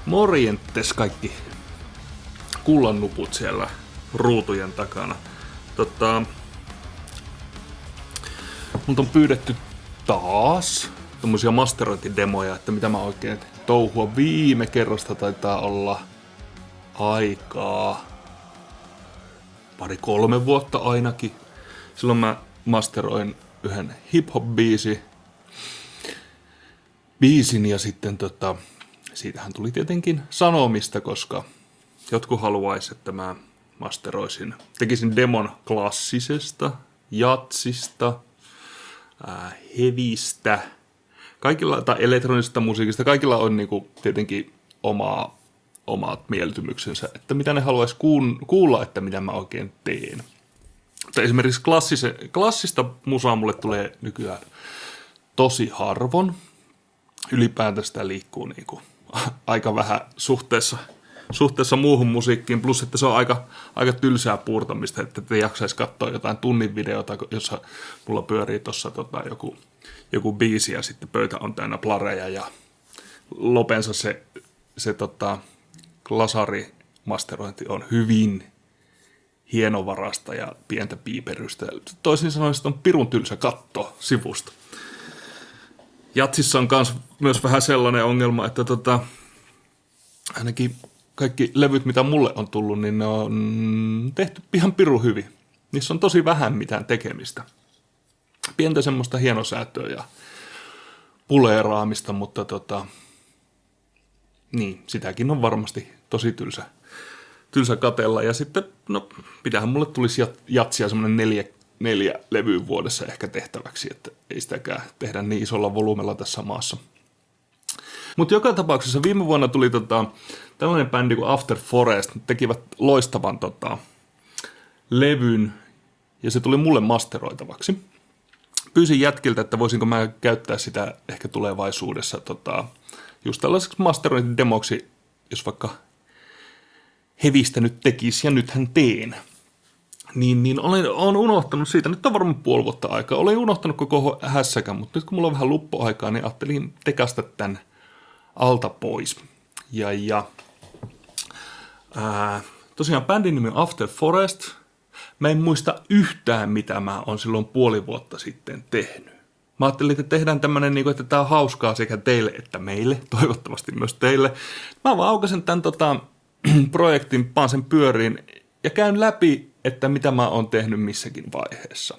Morjentes kaikki kullannuput siellä ruutujen takana. Multa on pyydetty taas tommosia masterointidemoja, että mitä mä oikein touhua. Viime kerrasta taitaa olla aikaa 2-3 vuotta ainakin. Silloin mä masteroin yhden hip-hop-biisin ja sitten siitähän tuli tietenkin sanomista, koska jotkut haluaisi, että mä tekisin demon klassisesta, jatsista, hevistä, kaikilla, tai elektronisesta musiikista. Kaikilla on niinku tietenkin omat mieltymyksensä, että mitä ne haluaisi kuulla, että mitä mä oikein teen. Mutta esimerkiksi klassista musaa mulle tulee nykyään tosi harvon. Ylipäätään sitä liikkuu niinku aika vähän suhteessa muuhun musiikkiin, plus että se on aika tylsää puurtamista, että te jaksaisi katsoa jotain tunnin videota, jossa mulla pyörii tuossa joku biisi ja sitten pöytä on täynnä plareja ja lopensa se glasarimasterointi on hyvin hienovarasta ja pientä piiperystä. Toisin sanoen on pirun tylsä katto sivusta. Jatsissa on myös vähän sellainen ongelma, että ainakin kaikki levyt, mitä mulle on tullut, niin ne on tehty ihan pirun hyvin. Niissä on tosi vähän mitään tekemistä. Pientä semmoista hienosäätöä ja puleeraamista, mutta niin, sitäkin on varmasti tosi tylsä katella. Ja sitten, mitähän mulle tulisi jatsia semmoinen 4 levyä vuodessa ehkä tehtäväksi, että ei sitäkään tehdä niin isolla volyymella tässä maassa. Mutta joka tapauksessa viime vuonna tuli tällainen bändi kuin After Forest, tekivät loistavan levyn, ja se tuli mulle masteroitavaksi. Pyysin jätkiltä, että voisinko mä käyttää sitä ehkä tulevaisuudessa just tällaiseksi masterointidemoksi, jos vaikka hevistä nyt tekisi, ja nythän teen. Niin olen unohtanut siitä, nyt on varmaan puoli vuotta aikaa, olen unohtanut koko hässäkään, mutta nyt kun mulla on vähän luppoaikaa, niin ajattelin tekasta tämän alta pois. Tosiaan bändin nimi on After Forest. Mä en muista yhtään, mitä mä oon silloin puoli vuotta sitten tehnyt. Mä ajattelin, että tehdään tämmönen, että tää on hauskaa sekä teille että meille, toivottavasti myös teille. Mä vaan aukasen tämän projektin, paan sen pyöriin ja käyn läpi, että mitä mä oon tehnyt missäkin vaiheessa.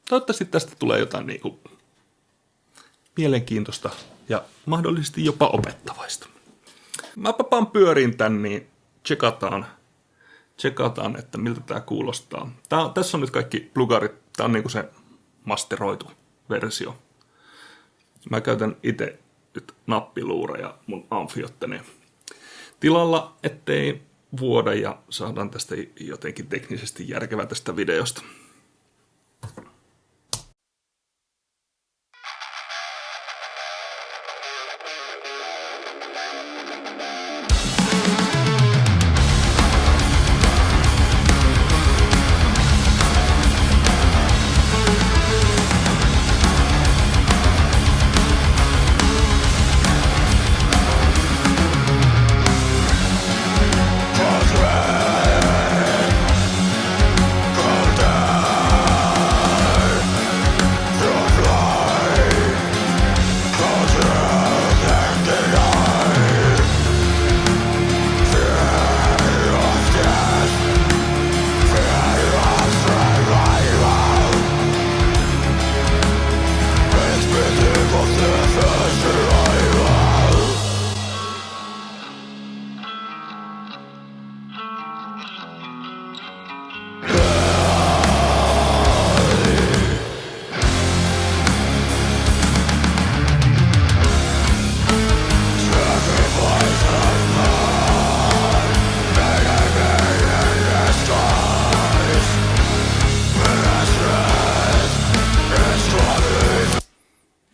Toivottavasti tästä tulee jotain mielenkiintoista ja mahdollisesti jopa opettavaista. Mä paan pyöriin tän, niin tsekataan, että miltä tää kuulostaa. Tässä on nyt kaikki plugarit, tää on se masteroitu versio. Mä käytän itse nyt nappiluureja mun amfiottani tilalla, ettei vuoda ja saadaan tästä jotenkin teknisesti järkevä tästä videosta.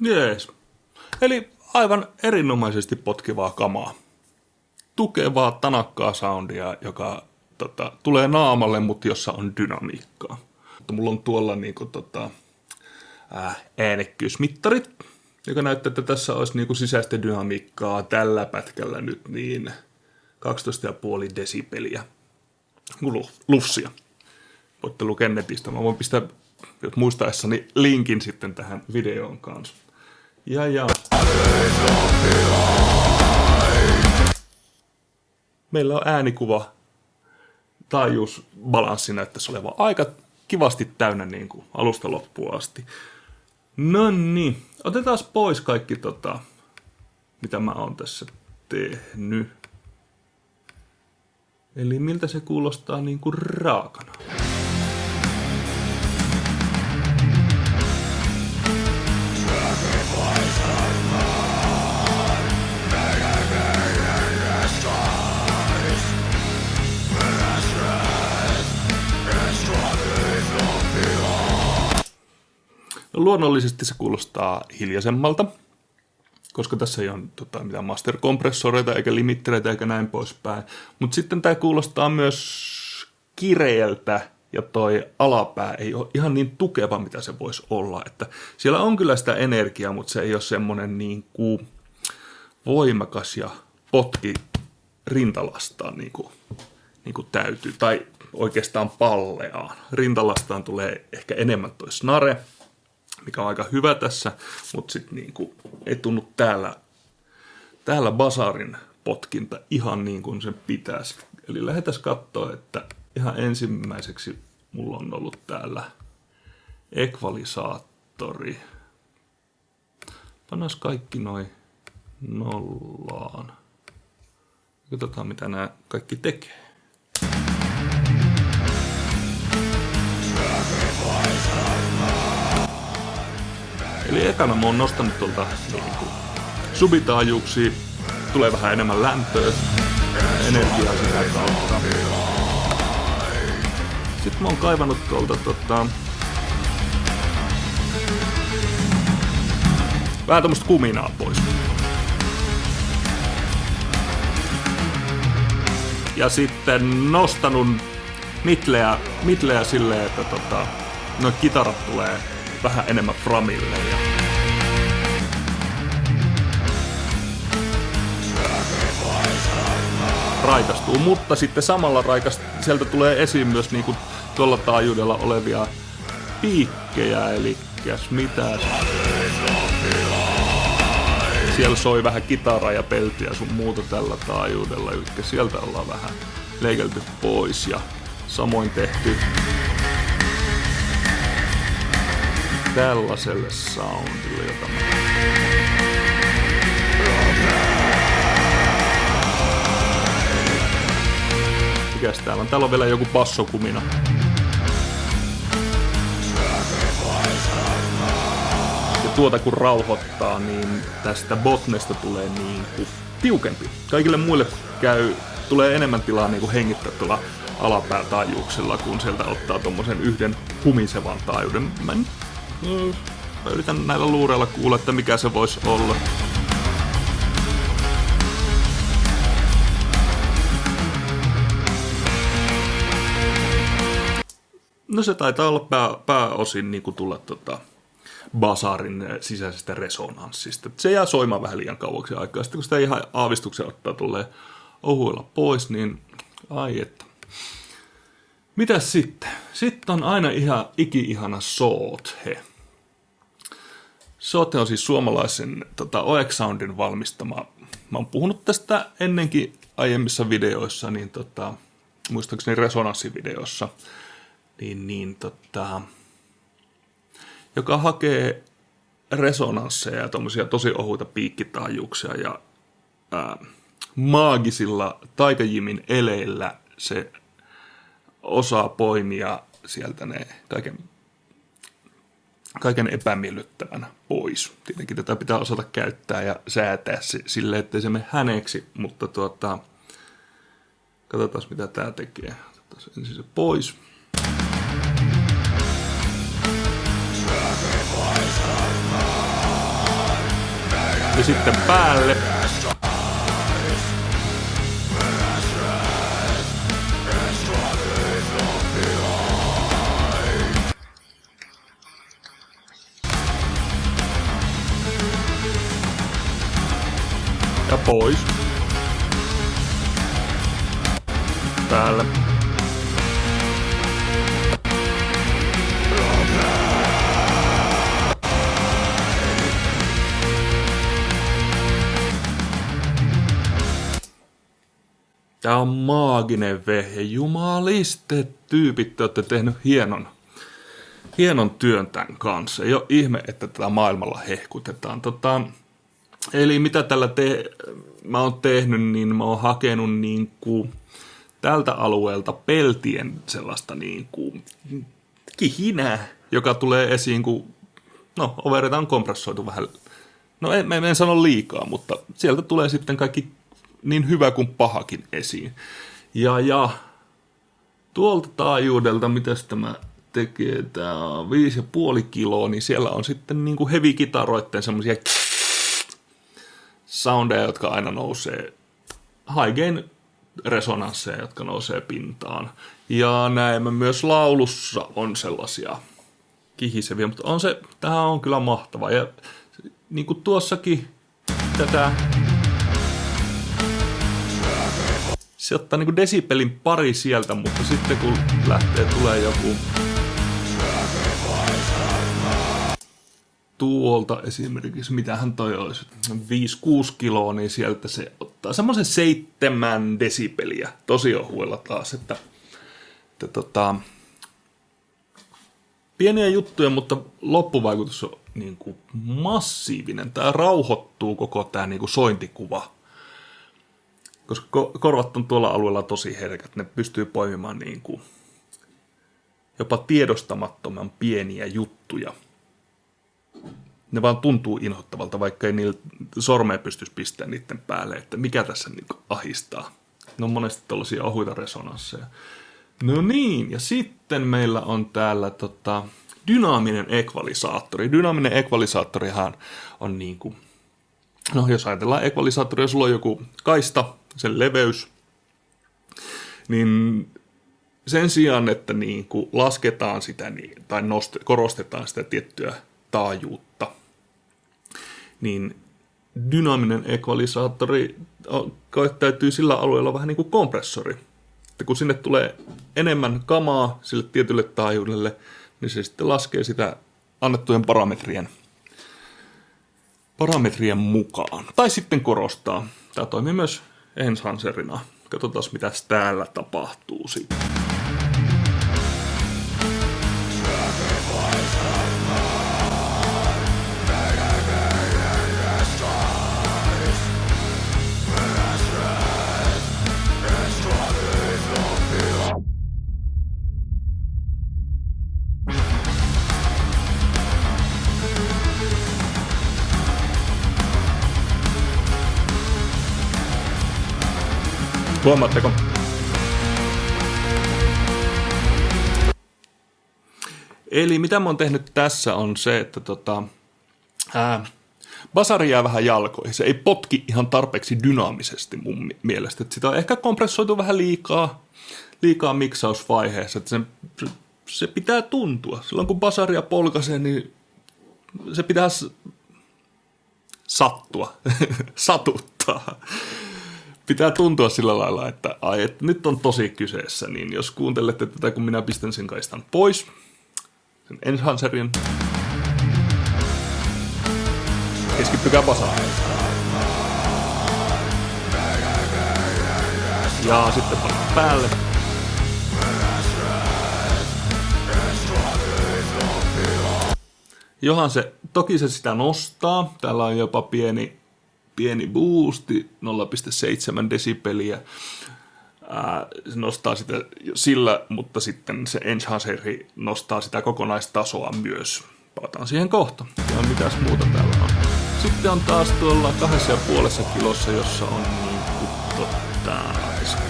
Jees. Eli aivan erinomaisesti potkivaa kamaa. Tukevaa, tanakkaa soundia, joka tulee naamalle, mutta jossa on dynamiikkaa. Mutta mulla on tuolla äänekkyysmittarit, joka näyttää, että tässä olisi niinku sisäistä dynamiikkaa tällä pätkällä nyt niin 12,5 desibeliä lufsia. Voitte lukea netistä. Mä voin pistää muistaessani linkin sitten tähän videoon kanssa. Ja. Meillä on äänikuva taajuusbalanssi näyttäisi olevan aika kivasti täynnä niin kuin alusta loppuun asti. No niin, otetaan pois kaikki mitä mä oon tässä tehnyt. Eli miltä se kuulostaa niin kuin raakana. Luonnollisesti se kuulostaa hiljaisemmalta, koska tässä ei ole mitään master-kompressoreita eikä limittereitä eikä näin poispäin. Mutta sitten tämä kuulostaa myös kireältä ja toi alapää ei ole ihan niin tukeva, mitä se voisi olla. Että siellä on kyllä sitä energiaa, mutta se ei ole semmoinen niin kuin voimakas ja potki rintalastaan niin kuin täytyy. Tai oikeastaan palleaan. Rintalastaan tulee ehkä enemmän toi snare, mikä on aika hyvä tässä, mutta sitten niinku ei tunnu täällä basarin potkinta ihan niin kuin sen pitäisi. Eli lähdetään katsoa, että ihan ensimmäiseksi mulla on ollut täällä ekvalisaattori. Pannaan kaikki noin nollaan. Katsotaan, mitä nämä kaikki tekee. Eli ekana mä oon nostanut tuolta subitaajuuksia, tulee vähän enemmän lämpöä, energiaa sitä kautta. Sitten mä oon kaivannut tuolta vähän tämmöstä kuminaa pois. Ja sitten nostanut mitleä silleen, että noi kitarat tulee vähän enemmän framille. Raikastuu, mutta sitten samalla sieltä tulee esiin myös niinku tuolla taajuudella olevia piikkejä, eli mitäs. Siellä soi vähän kitaraa ja peltiä sun muuta tällä taajuudella, eli sieltä ollaan vähän leikelty pois ja samoin tehty tällaiselle soundille, jota mä... Mikäs täällä on? Täällä on vielä joku bassokumina. Ja tuota kun rauhoittaa, niin tästä botnesta tulee niin kuin tiukempi. Kaikille muille tulee enemmän tilaa niin kuin hengittää tuolla alapäätaajuuksella, kun sieltä ottaa tommosen yhden humisevan taajuuden. Mä yritän näillä luureilla kuulla, että mikä se voisi olla. No se taitaa olla pääosin niin kuin tulla basarin sisäisestä resonanssista. Se jää soimaan vähän liian kauaksi aikaa. Sitten kun sitä ihan aavistuksen ottaa tulee ohuilla pois, niin ai että. Mitäs sitten? Sitten on aina ihan iki-ihana Soothe. Soothe on siis suomalaisen OX Soundin valmistama. Mä oon puhunut tästä ennenkin aiemmissa videoissa, niin muistaakseni resonanssivideossa, joka hakee resonansseja ja tommosia tosi ohuita piikkitaajuuksia ja maagisilla taikajimin eleillä se osaa poimia sieltä ne kaiken epämiellyttävän pois. Tietenkin tätä pitää osata käyttää ja säätää silleen, ettei se mene häneeksi, mutta katsotaan mitä tää tekee. Otetaan ensin se pois. Ja sitten päälle. Pois. Päälle. Tää on maaginen vehje. Jumaliste, tyypit, te olette tehnyt hienon työn tämän kanssa. Ei ole ihme, että tätä maailmalla hehkutetaan. Eli mitä tällä mä oon tehnyt, niin mä oon hakenut niinku tältä alueelta peltien sellaista niinku kihinää, joka tulee esiin, kun overita on kompressoitu vähän. No en sano liikaa, mutta sieltä tulee sitten kaikki niin hyvä kuin pahakin esiin. Ja tuolta taajuudelta, mitäs tämä tekee, tää on 5,5 kiloa, niin siellä on sitten niinku heavy-kitaroitten semmosia soundeja, jotka aina nousee, high gain resonansseja, jotka nousee pintaan. Ja näemme myös laulussa on sellaisia kihiseviä, mutta tämähän on kyllä mahtava. Ja niin kuin tuossakin se ottaa niin kuin desibelin pari sieltä, mutta sitten kun tulee joku tuolta esimerkiksi, mitähän toi olisi, 5-6 kiloa, niin sieltä se ottaa semmoisen 7 desibeliä tosi ohuella taas, että pieniä juttuja, mutta loppuvaikutus on niin kuin massiivinen. Tää rauhoittuu koko tää niin kuin sointikuva, koska korvat on tuolla alueella tosi herkät, ne pystyy poimimaan niin kuin jopa tiedostamattoman pieniä juttuja. Ne vaan tuntuu inhottavalta, vaikka ei niillä sormea pystyisi pistämään niiden päälle, että mikä tässä niin kuin ahistaa. Ne on monesti tällaisia ohuita resonansseja. No niin, ja sitten meillä on täällä dynaaminen ekvalisaattori. Dynaaminen ekvalisaattorihan on niin kuin, jos ajatellaan ekvalisaattoria, sulla on joku kaista, sen leveys, niin sen sijaan, että niin kuin lasketaan sitä tai korostetaan sitä tiettyä taajuutta, niin dynaaminen ekvalisaattori käyttäytyy sillä alueella vähän niin kuin kompressori. Että kun sinne tulee enemmän kamaa sille tietylle taajuudelle, niin se sitten laskee sitä annettujen parametrien mukaan. Tai sitten korostaa. Tämä toimii myös enhancerina. Katsotaan, mitä täällä tapahtuu sitten. Huomaatteko? Eli mitä mä oon tehnyt tässä on se, että basari jää vähän jalkoihin. Se ei potki ihan tarpeeksi dynaamisesti mun mielestä. Että sitä on ehkä kompressoitu vähän liikaa miksausvaiheessa. Että se pitää tuntua. Silloin kun basaria polkaisee, niin se pitää satuttaa. Pitää tuntua sillä lailla, että nyt on tosi kyseessä, niin jos kuuntelette tätä, kun minä pistän sen kaistan pois, sen enhancerin, keskittykää basariin. Ja sitten pannaan päälle. Toki se sitä nostaa, täällä on jopa pieni boosti, 0,7 desibeliä. Se nostaa sitä sillä, mutta sitten se enhanceri nostaa sitä kokonaistasoa myös. Palataan siihen kohta. Ja mitäs muuta täällä on. Sitten on taas tuolla 2,5 kilossa, jossa on niinku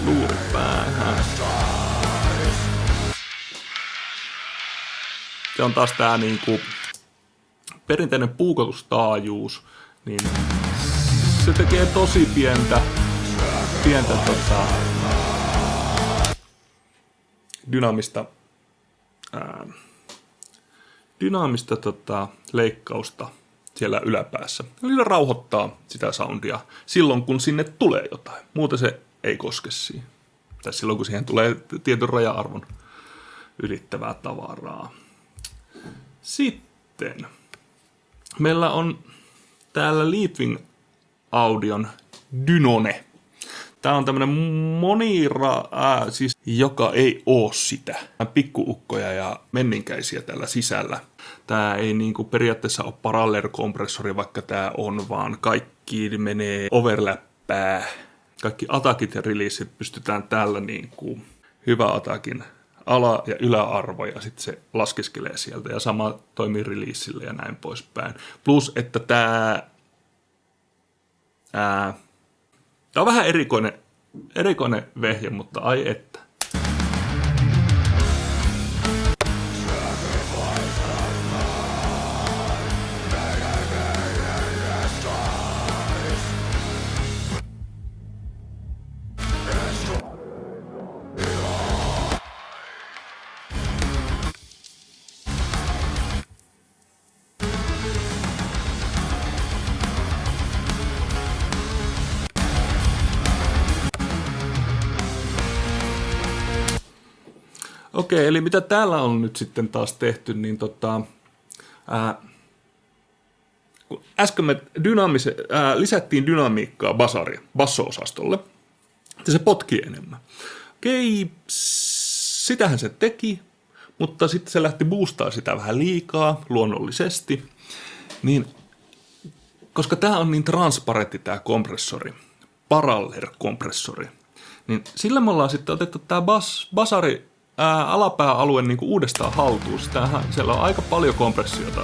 luuri päähän. Se on taas tää niinku perinteinen puukotustaajuus, niin se tekee tosi pientä dynaamista leikkausta siellä yläpäässä. Eli se rauhoittaa sitä soundia silloin, kun sinne tulee jotain. Muuten se ei koske siihen. Tai silloin, kun siihen tulee tietyn raja-arvon ylittävää tavaraa. Sitten meillä on täällä Leadwing Audion Dynone. Tämä on tämmöinen siis joka ei oo sitä. Pikkuukkoja ja menninkäisiä täällä sisällä. Tämä ei niinku periaatteessa ole parallel-kompressori, vaikka tämä on, vaan kaikki menee overlappää. Kaikki atakit ja releasit pystytään tällä niinku hyvä atakin ala- ja yläarvo ja sitten se laskeskelee sieltä. Ja sama toimii releasille ja näin poispäin. Plus, että tämä on vähän erikoinen vehje, mutta ai että. Okei, eli mitä täällä on nyt sitten taas tehty, niin kun äsken me lisättiin dynamiikkaa basso-osastolle, että se potki enemmän. Okei, sitähän se teki, mutta sitten se lähti boostaa sitä vähän liikaa, luonnollisesti, niin koska tämä on niin transparentti tämä kompressori, parallel-kompressori, niin sillä me ollaan sitten otettu tämä basari alapääalue niin kuin uudestaan haltuun. Siellä on aika paljon kompressiota,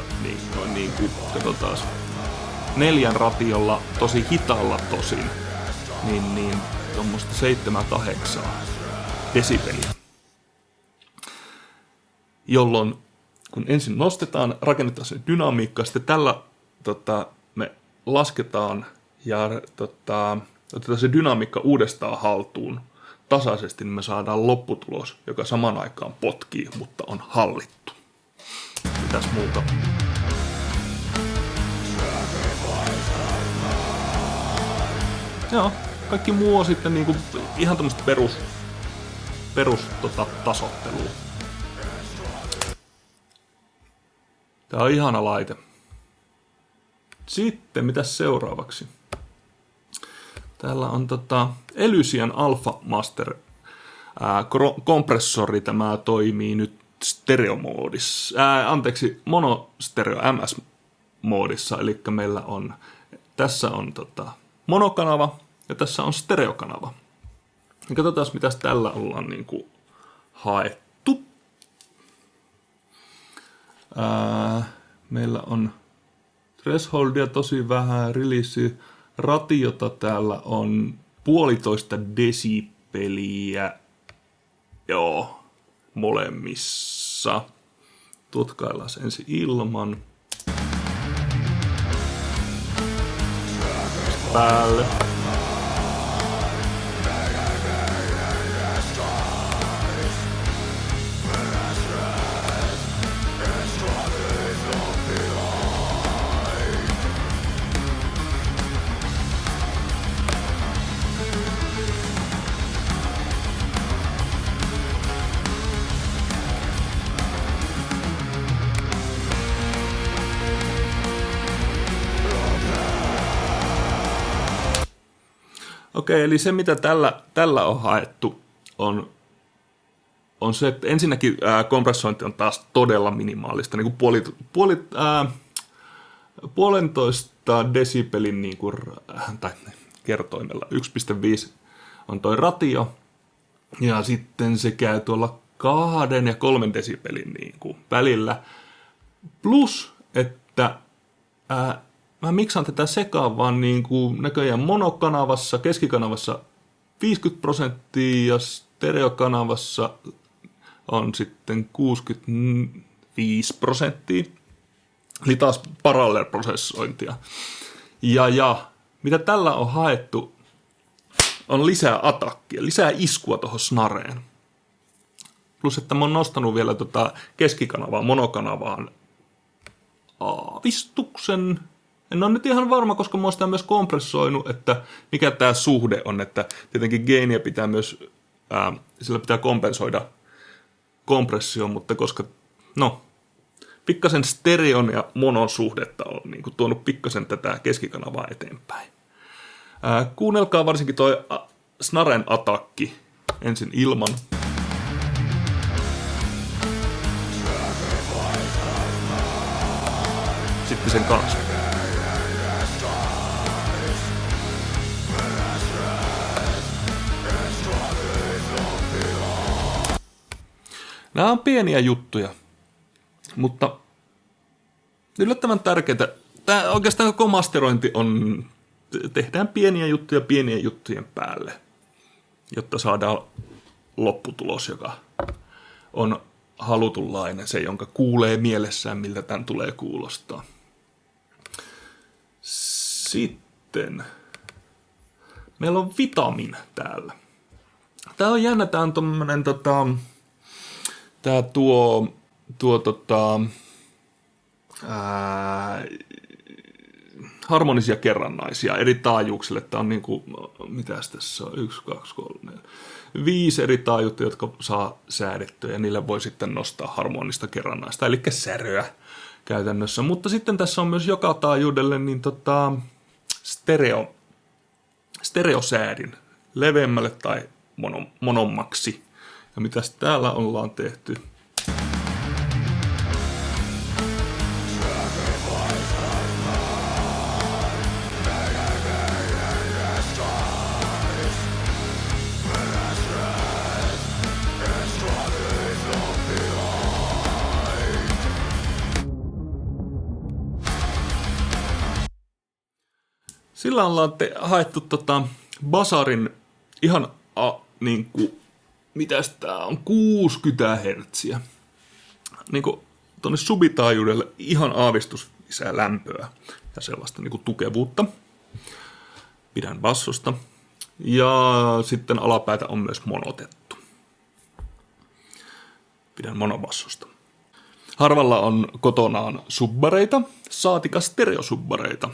niin kuin, katsotaan, 4 ratiolla, tosi hitaalla tosin, niin tuommoista 7-8 desibeliä. Jolloin kun ensin nostetaan, rakennetaan se dynamiikka, sitten tällä me lasketaan ja otetaan se dynamiikka uudestaan haltuun tasaisesti, niin me saadaan lopputulos, joka saman aikaan potkii, mutta on hallittu. Mitäs muuta? Joo, kaikki muu on sitten niinku ihan tämmöistä perus tasottelua. Tää on ihana laite. Sitten, mitäs seuraavaksi? Täällä on Elysian Alpha Master kompressori. Tämä toimii nyt stereomoodissa. Monostereo MS-moodissa. Eli meillä on, tässä on monokanava ja tässä on stereokanava. Ja katsotaan, mitä tällä ollaan niinku haettu. Meillä on thresholdia tosi vähän, release ratiota täällä on 1,5 desibeliä. Joo, molemmissa. Tutkaillaan ensin ilman. Päälle. Okei, eli se mitä tällä on haettu on se, että ensinnäkin kompressointi on taas todella minimaalista, niin kuin 1,5 desibelin niin kuin, tai kertoimella 1,5 on toi ratio, ja sitten se käy tuolla 2 ja 3 desibelin niin kuin välillä, plus että mä miksaan tätä sekaan vaan niin kuin näköjään monokanavassa, keskikanavassa 50% ja stereokanavassa on sitten 65%. Eli taas parallel-prosessointia. Ja mitä tällä on haettu, on lisää atakkia, lisää iskua tuohon snareen. Plus, että mä oon nostanut vielä keskikanavaa monokanavaan aavistuksen En ole nyt ihan varma, koska mä oon sitä myös kompressoinut, että mikä tämä suhde on, että tietenkin gainia pitää myös, sillä pitää kompensoida kompressio, mutta koska, pikkasen stereon ja monon suhdetta on niin kuin tuonut pikkasen tätä keskikanavaa eteenpäin. Kuunnelkaa varsinkin toi snaren atakki ensin ilman. Sitten sen kanssa. Nämä on pieniä juttuja, mutta yllättävän tärkeää. Tämä oikeastaan koko masterointi on, tehdään pieniä juttuja pienien juttujen päälle, jotta saadaan lopputulos, joka on halutunlainen, se jonka kuulee mielessään, miltä tämän tulee kuulostaa. Sitten meillä on Vitamin täällä. Tää on jännä, tää on tommonen tää tuo harmonisia kerrannaisia eri taajuuksille. Tää on niinku, mitäs tässä on, 1, 2, 3, 4, 5 eri taajuutta, jotka saa säädettyä ja niille voi sitten nostaa harmonista kerrannaista, eli säröä käytännössä. Mutta sitten tässä on myös joka taajuudelle niin stereosäädin leveämmälle tai monommaksi. Ja mitäs täällä ollaan tehty? Sillä ollaan haettu basarin ihan niinku, mitäs tää on, 60 hertsiä. Niinku tonne subitaajuudelle ihan aavistus lisää lämpöä ja sellaista niinku tukevuutta. Pidän bassosta. Ja sitten alapäätä on myös monotettu. Pidän monobassosta. Harvalla on kotonaan subbareita, saatika stereosubbareita.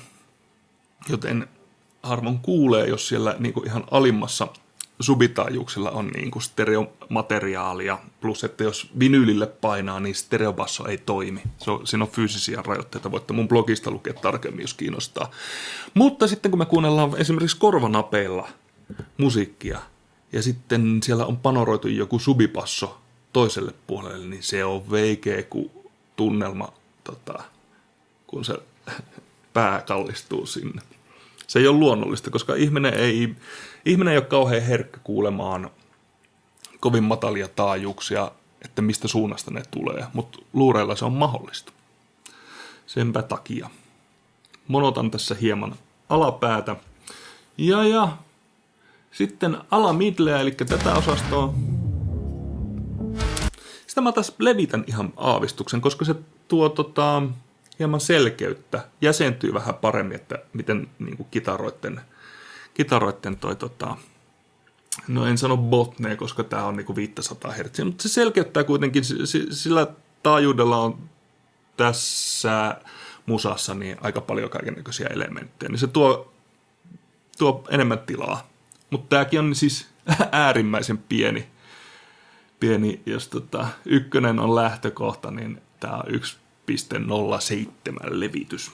Joten harvoin kuulee, jos siellä niinku ihan alimmassa subitaajuuksilla on niinku stereomateriaalia. Plus, että jos vinyylille painaa, niin stereobasso ei toimi. Siinä on fyysisiä rajoitteita. Voitte mun blogista lukea tarkemmin, jos kiinnostaa. Mutta sitten kun me kuunnellaan esimerkiksi korvanapeilla musiikkia, ja sitten siellä on panoroitu joku subibasso toiselle puolelle, niin se on veikeä kuin tunnelma, kun se pää kallistuu sinne. Se ei ole luonnollista, koska ihminen ei ole kauhean herkkä kuulemaan kovin matalia taajuuksia, että mistä suunnasta ne tulee, mutta luureilla se on mahdollista. Senpä takia. Monotan tässä hieman alapäätä. Ja sitten alamidleä, eli tätä osastoa. Sitä mä taas levitän ihan aavistuksen, koska se tuo hieman selkeyttä, jäsentyy vähän paremmin, että miten niin kuin kitaroitten no en sano botnee, koska tää on niin kuin 500 Hz, mutta se selkeyttää kuitenkin, sillä taajuudella on tässä musassa niin aika paljon kaikennäköisiä elementtejä, niin se tuo enemmän tilaa. Mutta tääkin on siis äärimmäisen pieni, jos ykkönen on lähtökohta, niin tää on 1,07 levitys.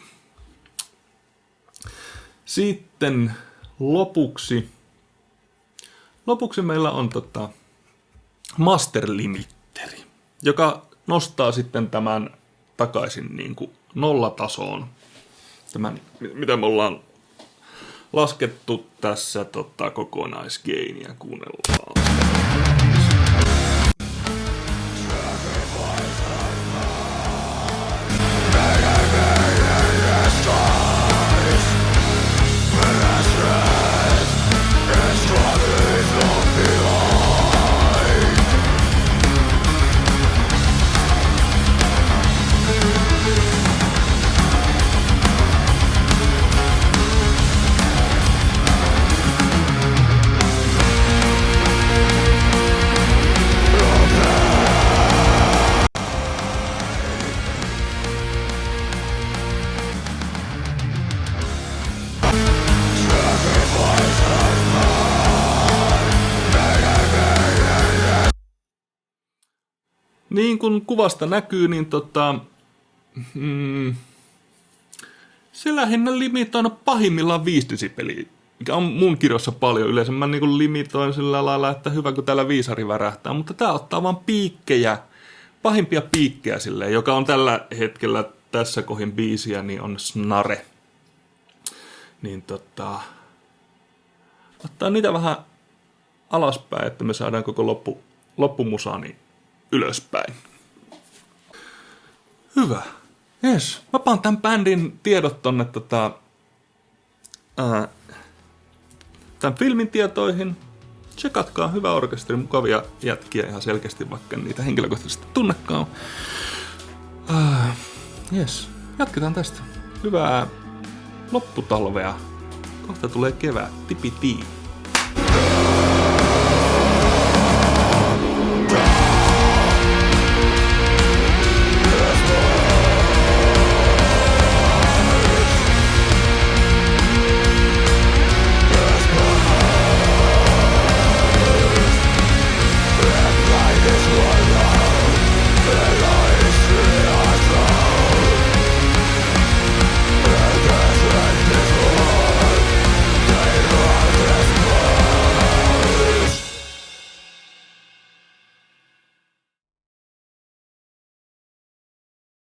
Sitten lopuksi meillä on master limitteri, joka nostaa sitten tämän takaisin niin kuin nollatasoon. Tämän, mitä me ollaan laskettu tässä kokonaisgainia, kuunnellaan. Niin kuin kuvasta näkyy, niin se lähinnä limitoin pahimmillaan 5 desibeliä, mikä on mun kirjoissa paljon. Yleensä mä niin kuin limitoin sillä lailla, että hyvä kun täällä viisari värähtää, mutta tää ottaa vaan piikkejä, pahimpia piikkejä silleen, joka on tällä hetkellä tässä kohin biisiä, niin on snare. Niin ottaa niitä vähän alaspäin, että me saadaan koko loppumusa niin ylöspäin. Hyvä. Jes. Mä paan tämän bändin tiedot tonne tämän filmin tietoihin. Tsekatkaa, hyvä orkesteri, mukavia jätkiä ihan selkeästi, vaikka niitä henkilökohtaisesti tunnekaan. Jes. Jatketaan tästä. Hyvää lopputalvea. Kohta tulee kevät. Tipitii.